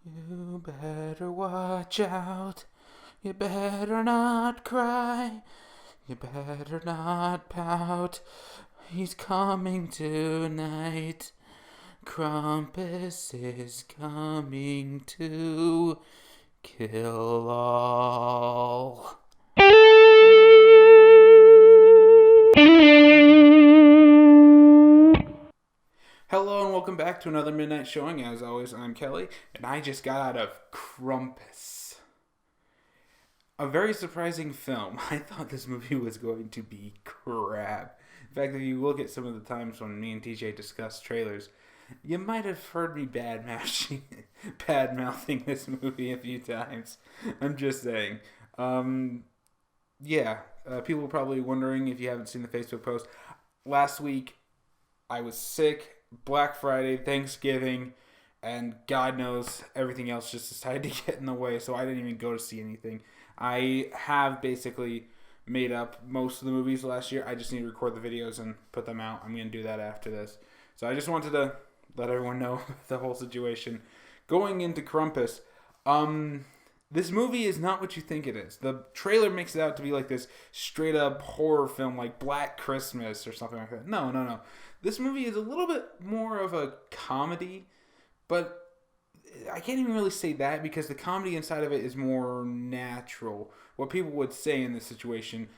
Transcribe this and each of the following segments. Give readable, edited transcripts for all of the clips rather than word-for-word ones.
You better watch out. You better not cry. You better not pout. He's coming tonight. Krampus is coming to kill all. Hello and welcome back to another midnight showing. As always, I'm Kelly, and I just got out of Krampus. A very surprising film. I thought this movie was going to be crap. In fact, if you look at some of the times when me and TJ discussed trailers, you might have heard me bad mouthing this movie a few times. I'm just saying. People are probably wondering if you haven't seen the Facebook post. Last week, I was sick. Black Friday, Thanksgiving, and God knows everything else just decided to get in the way, so I didn't even go to see anything. I have basically made up most of the movies last year. I just need to record the videos and put them out. I'm going to do that after this. So I just wanted to let everyone know the whole situation. Going into Krampus, this movie is not what you think it is. The trailer makes it out to be like this straight up horror film like Black Christmas or something like that. No. This movie is a little bit more of a comedy, but I can't even really say that because the comedy inside of it is more natural. What people would say in this situation,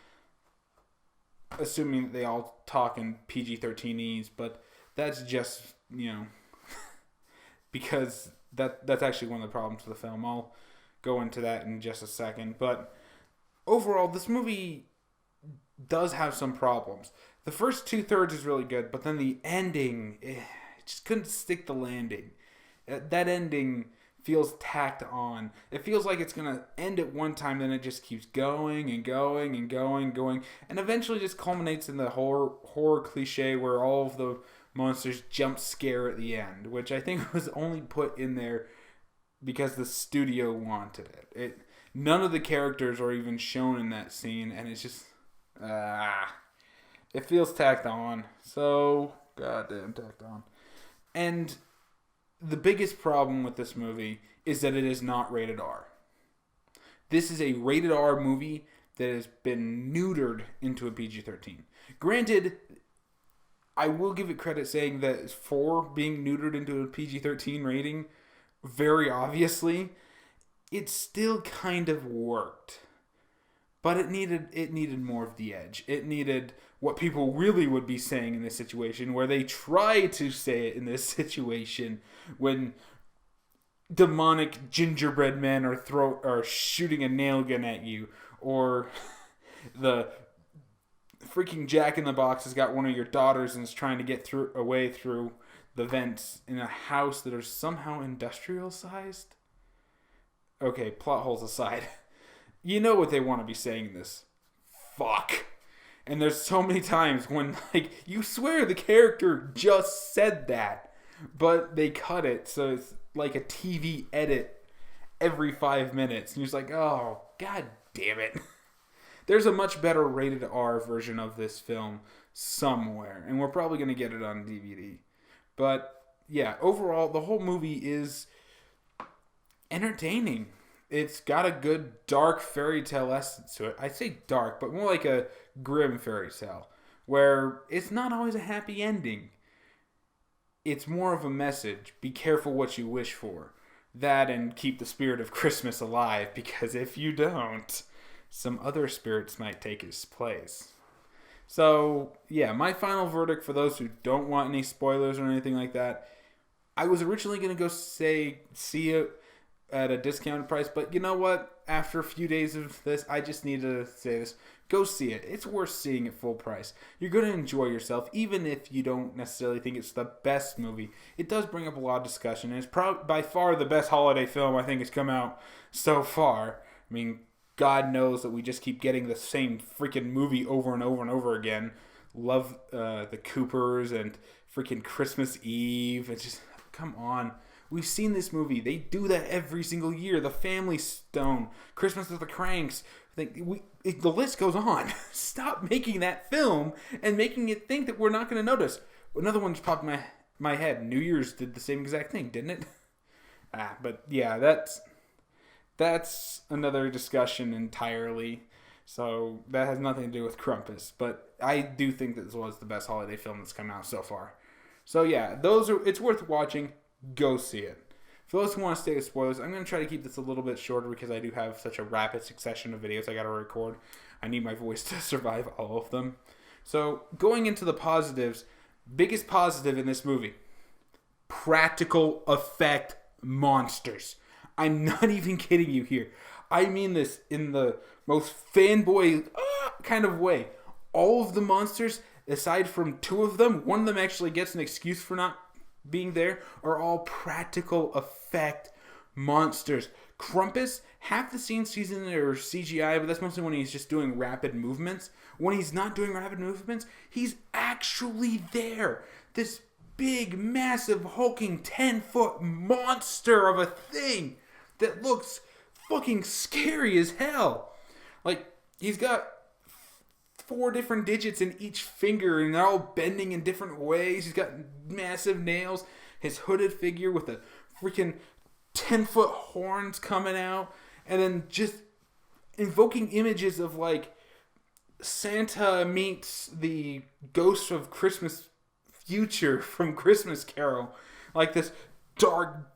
assuming that they all talk in PG-13s, but that's just, because that's actually one of the problems with the film. I'll go into that in just a second. But overall, this movie does have some problems. The first 2/3 is really good, but then the ending, it just couldn't stick the landing. That ending feels tacked on. It feels like it's going to end at one time, then it just keeps going and going and going, and eventually just culminates in the horror cliche where all of the monsters jump scare at the end, which I think was only put in there because the studio wanted it. None of the characters are even shown in that scene, and it's just it feels tacked on. So goddamn tacked on. And the biggest problem with this movie is that it is not rated R. This is a rated R movie that has been neutered into a PG-13. Granted, I will give it credit saying that for being neutered into a PG-13 rating, very obviously, it still kind of worked. But it needed more of the edge. It needed what people really would be saying in this situation, where they try to say it in this situation when demonic gingerbread men are shooting a nail gun at you, or the freaking Jack in the Box has got one of your daughters and is trying to get away through the vents in a house that are somehow industrial sized. Okay, plot holes aside. You know what they want to be saying in this. Fuck. And there's so many times when, you swear the character just said that, but they cut it, so it's like a TV edit every 5 minutes. And you're just like, oh, god damn it. There's a much better rated R version of this film somewhere, and we're probably going to get it on DVD. But, yeah, overall, the whole movie is entertaining. It's got a good dark fairy tale essence to it. I say dark, but more like a grim fairy tale, where it's not always a happy ending. It's more of a message. Be careful what you wish for. That and keep the spirit of Christmas alive, because if you don't, some other spirits might take its place. So, yeah, my final verdict for those who don't want any spoilers or anything like that, I was originally going to go see it at a discounted price, but you know what? After a few days of this, I just need to say this. Go see it. It's worth seeing at full price. You're going to enjoy yourself, even if you don't necessarily think it's the best movie. It does bring up a lot of discussion, and it's by far the best holiday film I think has come out so far. I mean, God knows that we just keep getting the same freaking movie over and over and over again. Love the Coopers and freaking Christmas Eve. It's just, come on. We've seen this movie. They do that every single year. The Family Stone, Christmas with the Cranks. The list goes on. Stop making that film and making it think that we're not going to notice. Another one just popped in my head. New Year's did the same exact thing, didn't it? But yeah, that's another discussion entirely. So that has nothing to do with Krampus. But I do think that this was the best holiday film that's come out so far. So yeah, it's worth watching. Go see it. For those who want to stay with spoilers, I'm going to try to keep this a little bit shorter because I do have such a rapid succession of videos I got to record. I need my voice to survive all of them. So going into the positives, biggest positive in this movie, practical effect monsters. I'm not even kidding you here. I mean this in the most fanboy kind of way. All of the monsters, aside from two of them, one of them actually gets an excuse for not being there, are all practical effect monsters. Krampus, half the scenes he's in are CGI, but that's mostly when he's just doing rapid movements. When he's not doing rapid movements, he's actually there. This big, massive, hulking 10-foot monster of a thing that looks fucking scary as hell. Like, he's got 4 different digits in each finger, and they're all bending in different ways. He's got massive nails. His hooded figure with the freaking 10-foot horns coming out, and then just invoking images of, like, Santa meets the ghost of Christmas future from Christmas Carol. Like this dark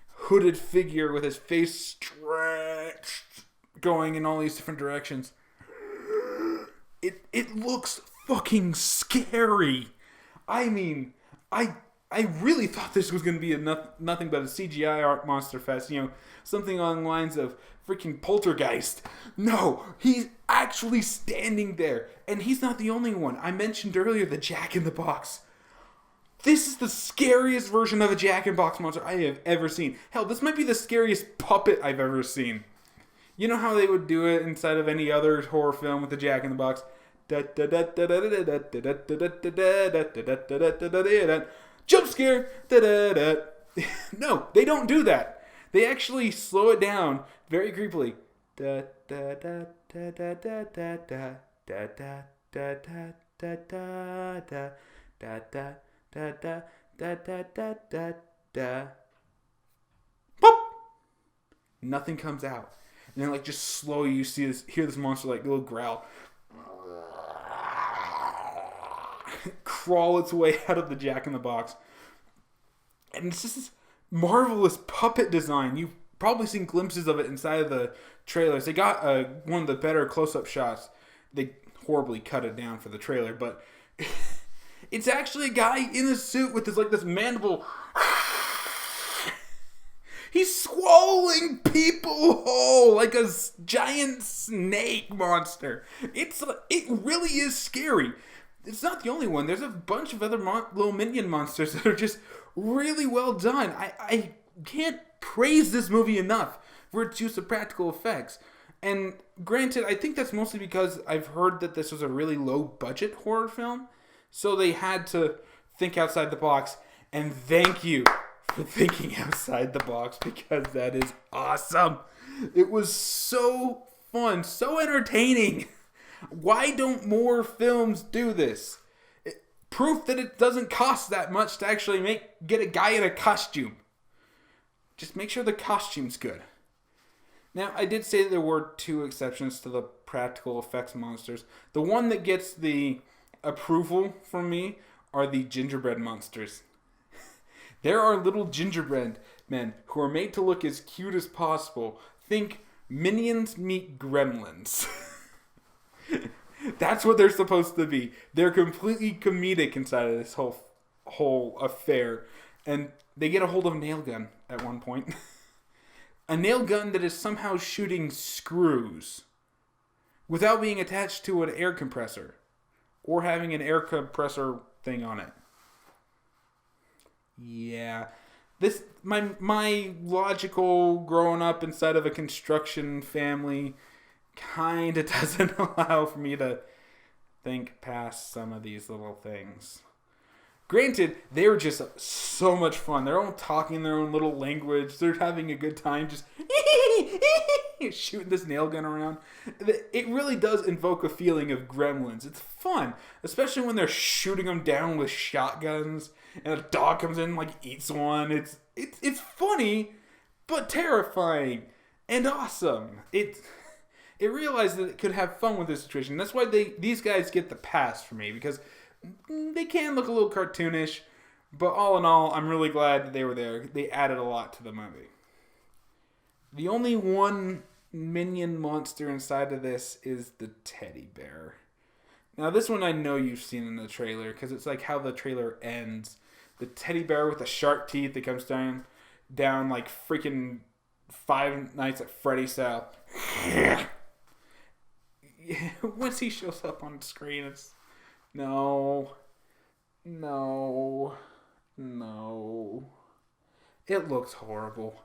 hooded figure with his face stretched, going in all these different directions. It looks fucking scary. I mean, I really thought this was going to be nothing but a CGI art monster fest. You know, something along the lines of freaking Poltergeist. No, he's actually standing there. And he's not the only one. I mentioned earlier the Jack in the Box. This is the scariest version of a Jack in the Box monster I have ever seen. Hell, this might be the scariest puppet I've ever seen. You know how they would do it inside of any other horror film with the Jack in the Box? Jump scare! No, they don't do that. They actually slow it down very creepily. Pop! Nothing comes out. And then, like, just slowly you hear this monster, like, little growl. Crawl its way out of the Jack in the Box. And it's just this marvelous puppet design. You've probably seen glimpses of it inside of the trailers. They got one of the better close-up shots. They horribly cut it down for the trailer, but it's actually a guy in a suit with this mandible. He's swallowing people whole like a giant snake monster. It really is scary. It's not the only one. There's a bunch of other little minion monsters that are just really well done. I can't praise this movie enough for its use of practical effects. And granted, I think that's mostly because I've heard that this was a really low-budget horror film. So they had to think outside the box. And thank you for thinking outside the box, because that is awesome. It was so fun, so entertaining. Why don't more films do this? Proof that it doesn't cost that much to actually get a guy in a costume. Just make sure the costume's good. Now, I did say that there were 2 exceptions to the practical effects monsters. The one that gets the approval from me are the gingerbread monsters. There are little gingerbread men who are made to look as cute as possible. Think Minions meet Gremlins. That's what they're supposed to be. They're completely comedic inside of this whole affair. And they get a hold of a nail gun at one point. A nail gun that is somehow shooting screws without being attached to an air compressor or having an air compressor thing on it. Yeah. My logical growing up inside of a construction family kind of doesn't allow for me to think past some of these little things. Granted, they were just so much fun. They're all talking their own little language. They're having a good time just shooting this nail gun around. It really does invoke a feeling of Gremlins. It's fun, especially when they're shooting them down with shotguns and a dog comes in and eats one. It's funny, but terrifying and awesome. It realized that it could have fun with this situation. That's why these guys get the pass for me, because they can look a little cartoonish, but all in all, I'm really glad that they were there. They added a lot to the movie. The only one minion monster inside of this is the teddy bear. Now, this one I know you've seen in the trailer, because it's like how the trailer ends. The teddy bear with the sharp teeth that comes down like freaking Five Nights at Freddy's style. Once he shows up on screen, it's no. It looks horrible.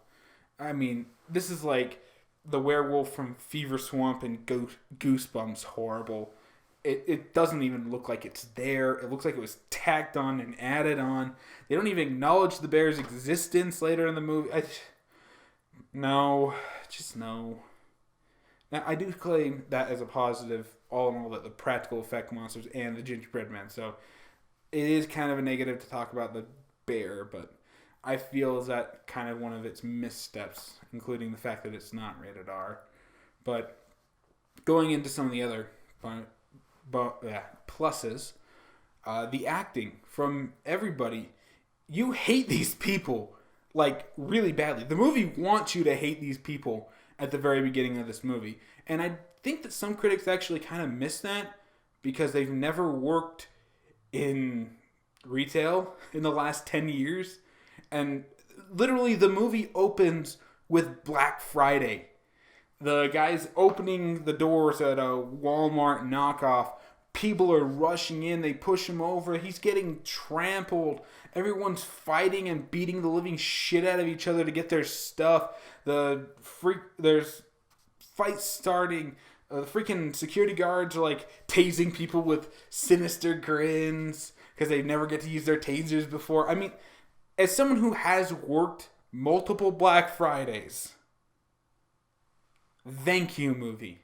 I mean, this is like the werewolf from Fever Swamp and Goosebumps horrible. It doesn't even look like it's there. It looks like it was tacked on and added on. They don't even acknowledge the bear's existence later in the movie. No. Now, I do claim that as a positive, all in all, that the practical effect monsters and the gingerbread men. So it is kind of a negative to talk about the bear, but I feel that kind of one of its missteps, including the fact that it's not rated R. But going into some of the other pluses, the acting from everybody. You hate these people, like, really badly. The movie wants you to hate these people at the very beginning of this movie. And I think that some critics actually kind of miss that because they've never worked in retail in the last 10 years. And literally the movie opens with Black Friday. The guy's opening the doors at a Walmart knockoff. People are rushing in. They push him over. He's getting trampled. Everyone's fighting and beating the living shit out of each other to get their stuff. There's fights starting. The freaking security guards are like tasing people with sinister grins because they never get to use their tasers before. I mean, as someone who has worked multiple Black Fridays, thank you, movie.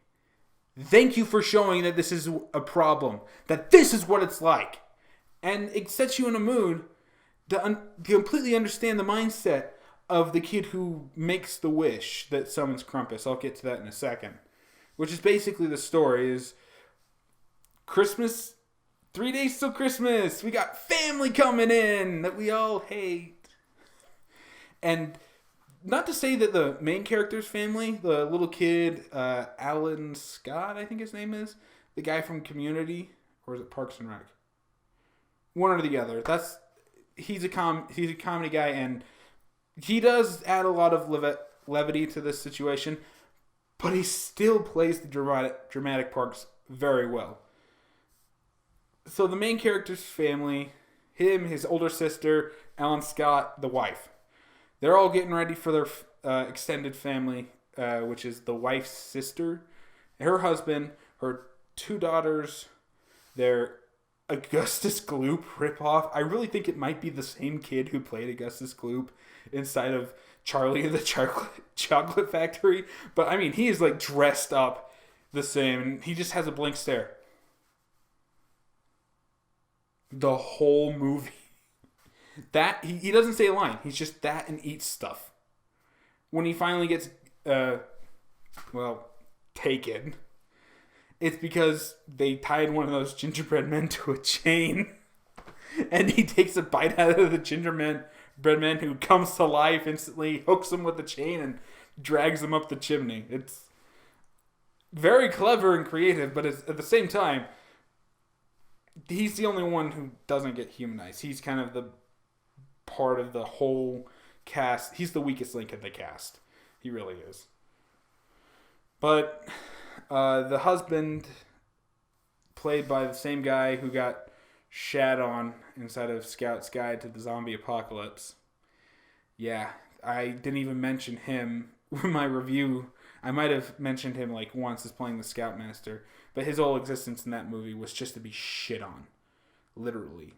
Thank you for showing that this is a problem. That this is what it's like. And it sets you in a mood to completely understand the mindset of the kid who makes the wish that summons Krampus. I'll get to that in a second. Which is basically the story is Christmas, 3 days till Christmas. We got family coming in that we all hate. And not to say that the main character's family, the little kid, Alan Scott, I think his name is, the guy from Community, or is it Parks and Rec? One or the other. He's a comedy guy, and he does add a lot of levity to this situation, but he still plays the dramatic parts very well. So the main character's family, him, his older sister, Alan Scott, the wife. They're all getting ready for their extended family, which is the wife's sister, her husband, her 2 daughters, their Augustus Gloop ripoff. I really think it might be the same kid who played Augustus Gloop inside of Charlie and the Chocolate Factory. But, I mean, he is, like, dressed up the same. He just has a blank stare. The whole movie. That he doesn't say a line. He's just that and eats stuff. When he finally gets, taken, it's because they tied one of those gingerbread men to a chain, and he takes a bite out of the gingerbread man who comes to life instantly, hooks him with the chain, and drags him up the chimney. It's very clever and creative, but at the same time, he's the only one who doesn't get humanized. He's kind of the part of the whole cast. He's the weakest link in the cast. He really is. But the husband, played by the same guy who got shat on inside of Scout's Guide to the Zombie Apocalypse. Yeah, I didn't even mention him in my review. I might have mentioned him like once as playing the Scoutmaster, but his whole existence in that movie was just to be shit on. Literally.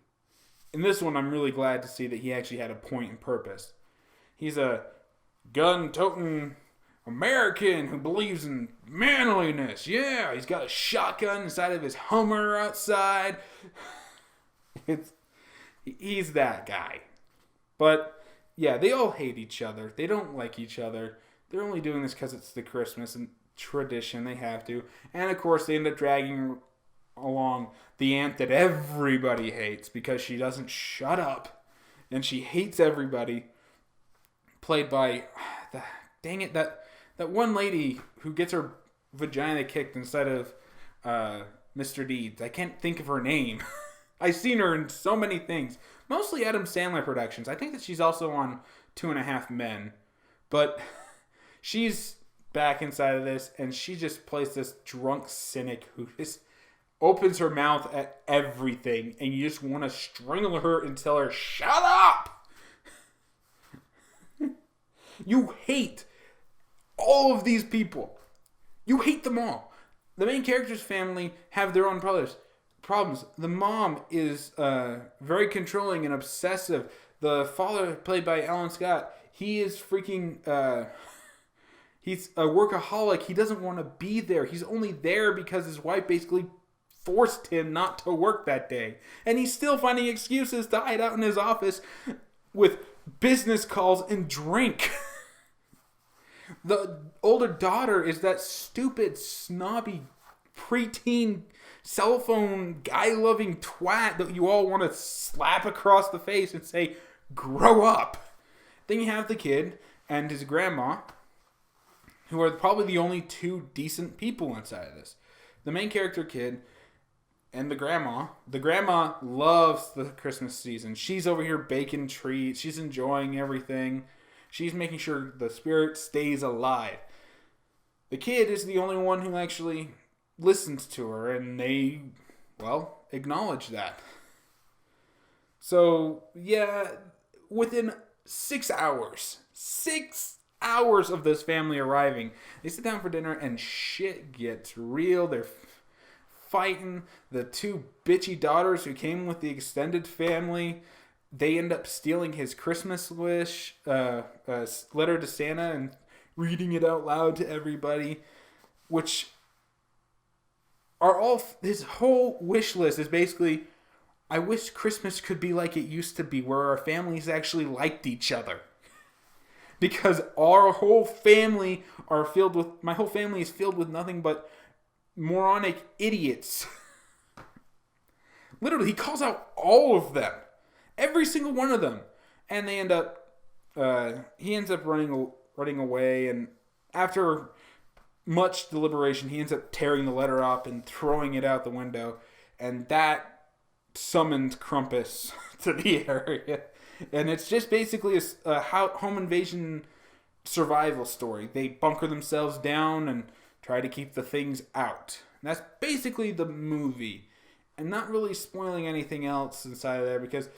In this one, I'm really glad to see that he actually had a point and purpose. He's a gun-toting American who believes in manliness. Yeah, he's got a shotgun inside of his Hummer outside. He's that guy. But yeah, they all hate each other. They don't like each other. They're only doing this because it's the Christmas and tradition. They have to. And, of course, they end up dragging along the aunt that everybody hates because she doesn't shut up. And she hates everybody. Played by, dang it, that one lady who gets her vagina kicked instead of Mr. Deeds. I can't think of her name. I've seen her in so many things. Mostly Adam Sandler productions. I think that she's also on 2.5 Men. But she's back inside of this, and she just plays this drunk cynic who just opens her mouth at everything, and you just want to strangle her and tell her, shut up! You hate all of these people. You hate them all. The main character's family have their own problems. The mom is very controlling and obsessive. The father, played by Alan Scott, he is freaking... he's a workaholic. He doesn't want to be there. He's only there because his wife basically forced him not to work that day. And he's still finding excuses to hide out in his office with business calls and drink. The older daughter is that stupid, snobby, preteen, cell phone, guy-loving twat that you all want to slap across the face and say, grow up. Then you have the kid and his grandma, who are probably the only two decent people inside of this. The main character kid and the grandma. The grandma loves the Christmas season. She's over here baking treats. She's enjoying everything. She's making sure the spirit stays alive. The kid is the only one who actually listens to her, and they, well, acknowledge that. So, yeah, within 6 hours of this family arriving, they sit down for dinner, and shit gets real. They're fighting. The two bitchy daughters who came with the extended family, they end up stealing his Christmas wish letter to Santa and reading it out loud to everybody, which are all... His whole wish list is basically, I wish Christmas could be like it used to be, where our families actually liked each other. Because our whole family my whole family is filled with nothing but moronic idiots. Literally, he calls out all of them. Every single one of them. And they end up, he ends up running away, and after much deliberation, he ends up tearing the letter up and throwing it out the window, and that summoned Krampus to the area. And it's just basically a home invasion survival story. They bunker themselves down and try to keep the things out. And that's basically the movie. I'm not really spoiling anything else inside of there because,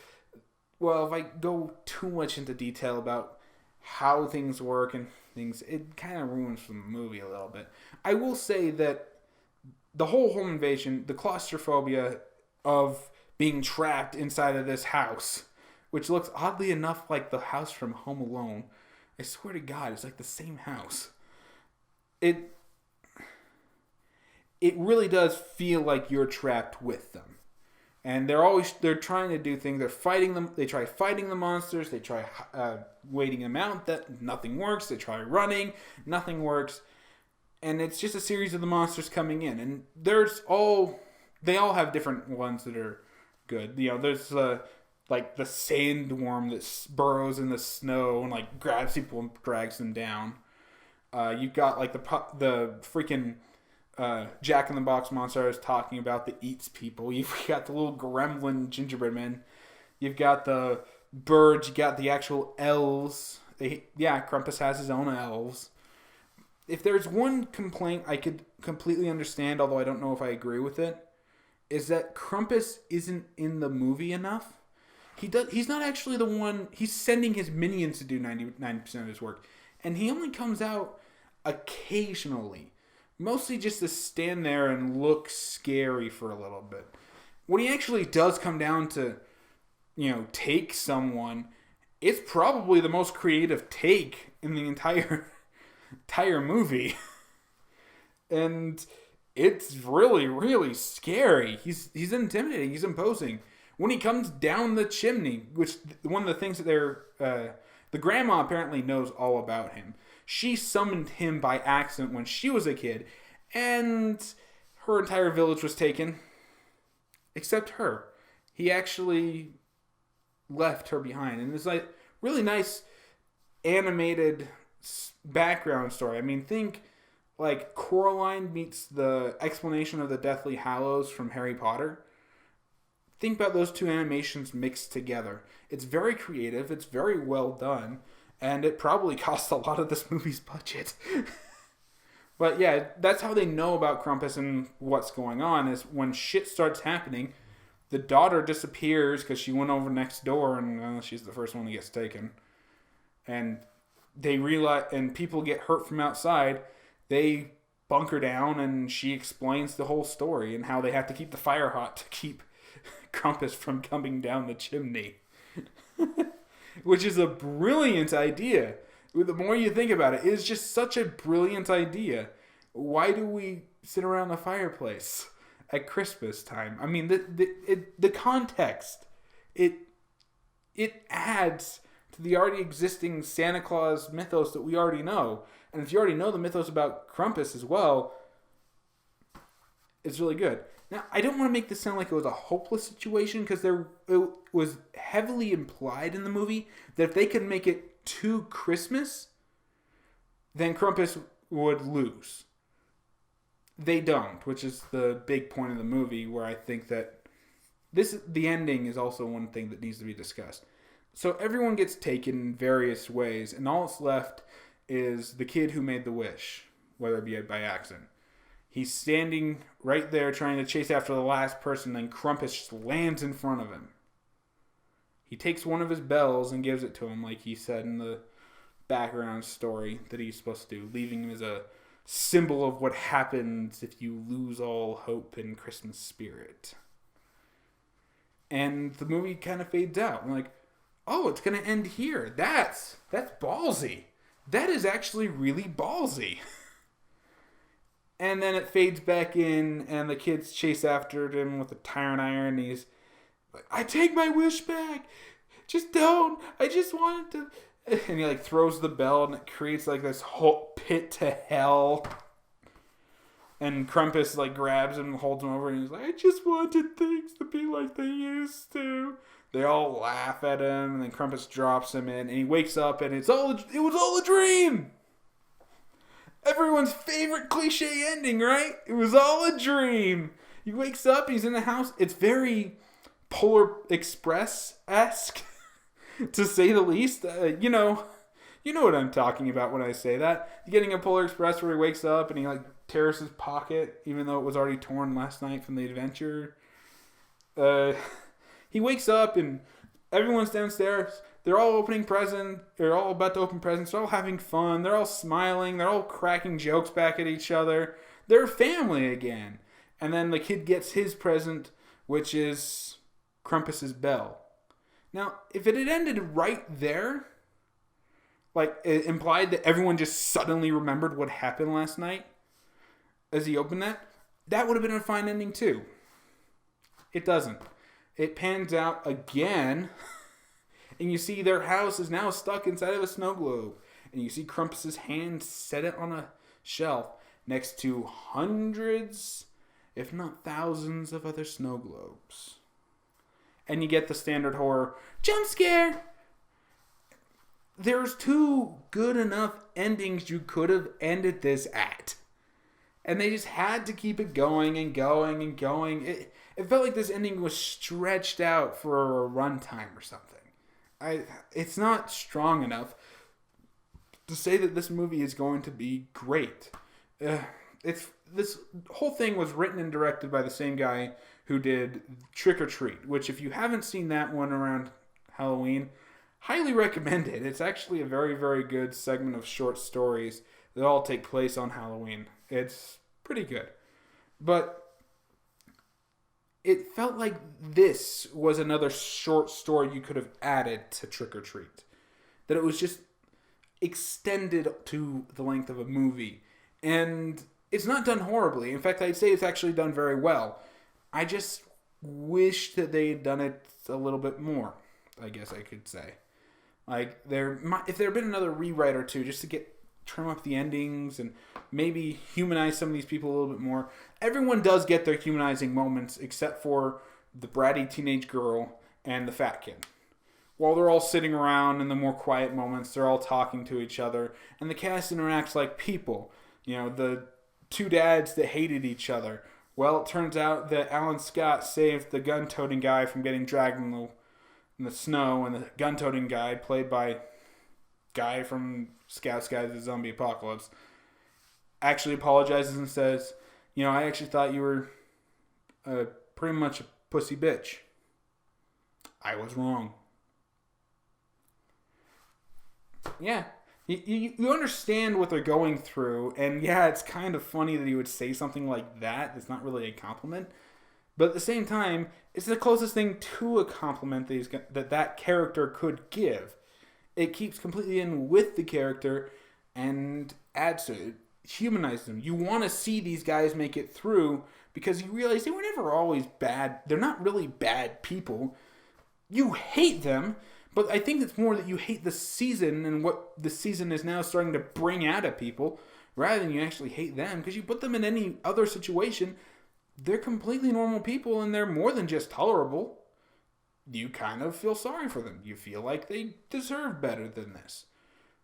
well, if I go too much into detail about how things work and things, it kind of ruins the movie a little bit. I will say that the whole home invasion, the claustrophobia of being trapped inside of this house, which looks oddly enough like the house from Home Alone. I swear to God, it's like the same house. It really does feel like you're trapped with them. And they're trying to do things. They're fighting them. They try fighting the monsters. They try waiting them out. That nothing works. They try running. Nothing works. And it's just a series of the monsters coming in. And they all have different ones that are good. You know, there's like the sandworm that burrows in the snow and like grabs people and drags them down. You've got like the freaking Jack in the Box monster I was talking about that eats people. You've got the little gremlin gingerbread man. You've got the birds. You got the actual elves. Krampus has his own elves. If there's one complaint I could completely understand, although I don't know if I agree with it, is that Krampus isn't in the movie enough. He's not actually the one. He's sending his minions to do 99% of his work, and he only comes out occasionally. Mostly just to stand there and look scary for a little bit. When he actually does come down to, take someone, it's probably the most creative take in the entire movie. And it's really, really scary. He's intimidating. He's imposing. When he comes down the chimney, which one of the things that they're The grandma apparently knows all about him. She summoned him by accident when she was a kid, and her entire village was taken, except her. He actually left her behind, and it's like really nice animated background story. I mean, think like Coraline meets the explanation of the Deathly Hallows from Harry Potter. Think about those two animations mixed together. It's very creative, it's very well done, and it probably cost a lot of this movie's budget. But yeah, that's how they know about Krampus and what's going on, is when shit starts happening, the daughter disappears because she went over next door, and she's the first one that gets taken. And they realize, and people get hurt from outside. They bunker down, and she explains the whole story and how they have to keep the fire hot to keep Krampus from coming down the chimney. Which is a brilliant idea. The more you think about it, it's just such a brilliant idea. Why do we sit around the fireplace at Christmas time? I mean, the context, it adds to the already existing Santa Claus mythos that we already know. And if you already know the mythos about Krampus as well, it's really good. Now, I don't want to make this sound like it was a hopeless situation, because it was heavily implied in the movie that if they could make it to Christmas, then Krampus would lose. They don't, which is the big point of the movie, where I think that the ending is also one thing that needs to be discussed. So everyone gets taken in various ways, and all that's left is the kid who made the wish, whether it be by accident. He's standing right there trying to chase after the last person, and Krampus just lands in front of him. He takes one of his bells and gives it to him, like he said in the background story that he's supposed to do, leaving him as a symbol of what happens if you lose all hope in Christmas spirit. And the movie kind of fades out. I'm like, oh, it's going to end here. That's ballsy. That is actually really ballsy. And then it fades back in, and the kids chase after him with a tire iron. And he's like, I take my wish back. Just don't. I just wanted to. And he like throws the bell, and it creates like this whole pit to hell. And Krampus like grabs him and holds him over, and he's like, I just wanted things to be like they used to. They all laugh at him, and then Krampus drops him in, and he wakes up, and it was all a dream. Everyone's favorite cliche ending, right? It was all a dream. He wakes up, he's in the house. It's very Polar Express-esque, to say the least. You know what I'm talking about when I say that. Getting a Polar Express where he wakes up and he like tears his pocket, even though it was already torn last night from the adventure. He wakes up and everyone's downstairs. They're all opening presents. They're all about to open presents. They're all having fun. They're all smiling. They're all cracking jokes back at each other. They're family again. And then the kid gets his present, which is Krampus's bell. Now, if it had ended right there, like it implied that everyone just suddenly remembered what happened last night as he opened that would have been a fine ending too. It doesn't. It pans out again, and you see their house is now stuck inside of a snow globe. And you see Krampus's hand set it on a shelf next to hundreds, if not thousands, of other snow globes. And you get the standard horror jump scare. There's two good enough endings you could have ended this at. And they just had to keep it going and going and going. It felt like this ending was stretched out for a runtime or something. It's not strong enough to say that this movie is going to be great. This whole thing was written and directed by the same guy who did Trick or Treat, which if you haven't seen that one around Halloween, highly recommend it. It's actually a very, very good segment of short stories that all take place on Halloween. It's pretty good. But it felt like this was another short story you could have added to Trick or Treat. That it was just extended to the length of a movie. And it's not done horribly. In fact, I'd say it's actually done very well. I just wish that they had done it a little bit more, I guess I could say. Like, if there had been another rewrite or two just to trim up the endings and maybe humanize some of these people a little bit more. Everyone does get their humanizing moments except for the bratty teenage girl and the fat kid. While they're all sitting around in the more quiet moments, they're all talking to each other, and the cast interacts like people. You know, the two dads that hated each other. Well, it turns out that Alan Scott saved the gun-toting guy from getting dragged in the snow, and the gun-toting guy, played by guy from Scout's Guide to the Zombie Apocalypse, actually apologizes and says, you know, I actually thought you were pretty much a pussy bitch. I was wrong. Yeah. You understand what they're going through, and yeah, it's kind of funny that he would say something like that. It's not really a compliment. But at the same time, it's the closest thing to a compliment that character could give. It keeps completely in with the character and adds to it, humanizes them. You want to see these guys make it through because you realize they were never always bad. They're not really bad people. You hate them, but I think it's more that you hate the season and what the season is now starting to bring out of people rather than you actually hate them, because you put them in any other situation, they're completely normal people and they're more than just tolerable. You kind of feel sorry for them. You feel like they deserve better than this.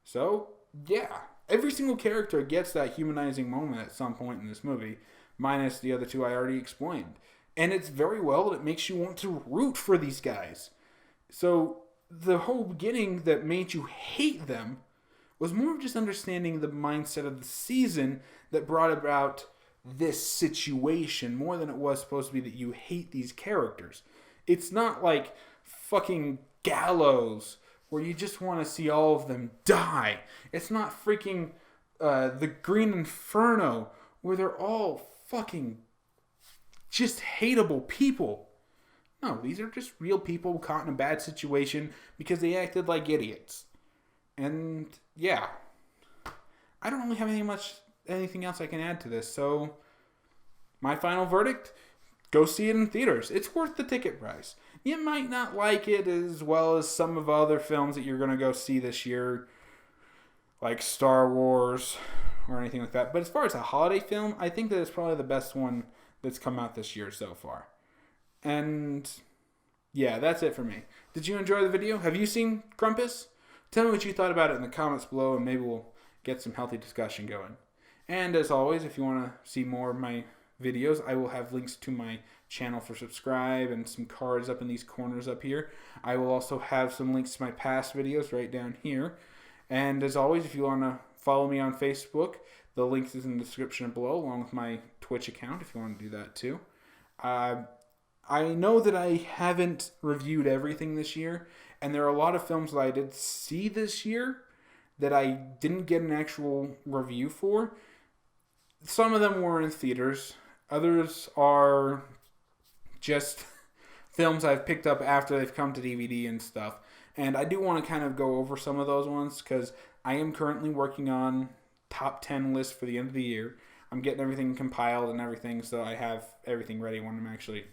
So, yeah. Every single character gets that humanizing moment at some point in this movie, minus the other two I already explained. And it's very well that it makes you want to root for these guys. So, the whole beginning that made you hate them was more of just understanding the mindset of the season that brought about this situation more than it was supposed to be that you hate these characters. It's not like fucking Gallows where you just want to see all of them die. It's not freaking the Green Inferno where they're all fucking just hateable people. No, these are just real people caught in a bad situation because they acted like idiots. And yeah, I don't really have anything else I can add to this. So my final verdict, go see it in theaters. It's worth the ticket price. You might not like it as well as some of the other films that you're going to go see this year, like Star Wars or anything like that. But as far as a holiday film, I think that it's probably the best one that's come out this year so far. And yeah, that's it for me. Did you enjoy the video? Have you seen Krampus? Tell me what you thought about it in the comments below, and maybe we'll get some healthy discussion going. And as always, if you want to see more of my videos, I will have links to my channel for subscribe and some cards up in these corners up here. I will also have some links to my past videos right down here. And as always, if you want to follow me on Facebook, the link is in the description below, along with my Twitch account if you want to do that too. I know that I haven't reviewed everything this year, and there are a lot of films that I did see this year that I didn't get an actual review for. Some of them were in theaters. Others are just films I've picked up after they've come to DVD and stuff. And I do want to kind of go over some of those ones because I am currently working on top 10 lists for the end of the year. I'm getting everything compiled and everything, so I have everything ready when I'm actually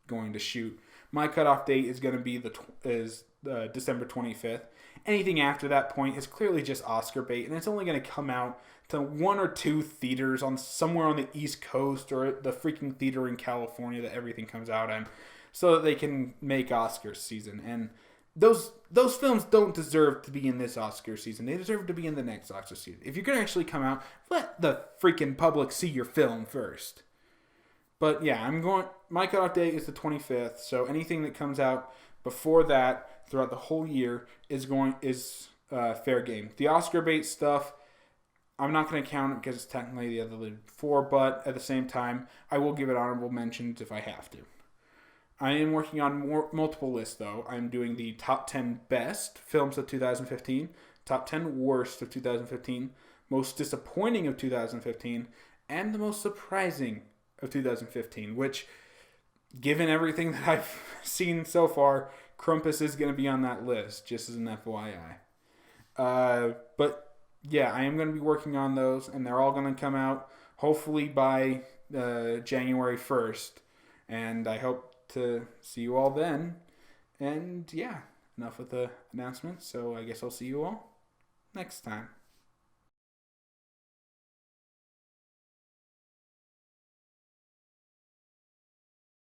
going to shoot. My cutoff date is going to be December 25th. Anything after that point is clearly just Oscar bait, and it's only going to come out to one or two theaters on somewhere on the East Coast or the freaking theater in California that everything comes out in, so that they can make Oscar season. And those films don't deserve to be in this Oscar season. They deserve to be in the next Oscar season. If you're going to actually come out, let the freaking public see your film first. But yeah, my cutoff date is the 25th, so anything that comes out before that throughout the whole year is fair game. The Oscar bait stuff, I'm not going to count it because it's technically the other before, but at the same time, I will give it honorable mentions if I have to. I am working on multiple lists, though. I'm doing the top 10 best films of 2015, top 10 worst of 2015, most disappointing of 2015, and the most surprising of 2015, which, given everything that I've seen so far, Krampus is going to be on that list, just as an FYI. But yeah, I am going to be working on those, and they're all going to come out hopefully by January 1st, and I hope to see you all then. And yeah, enough with the announcements. So I guess I'll see you all next time.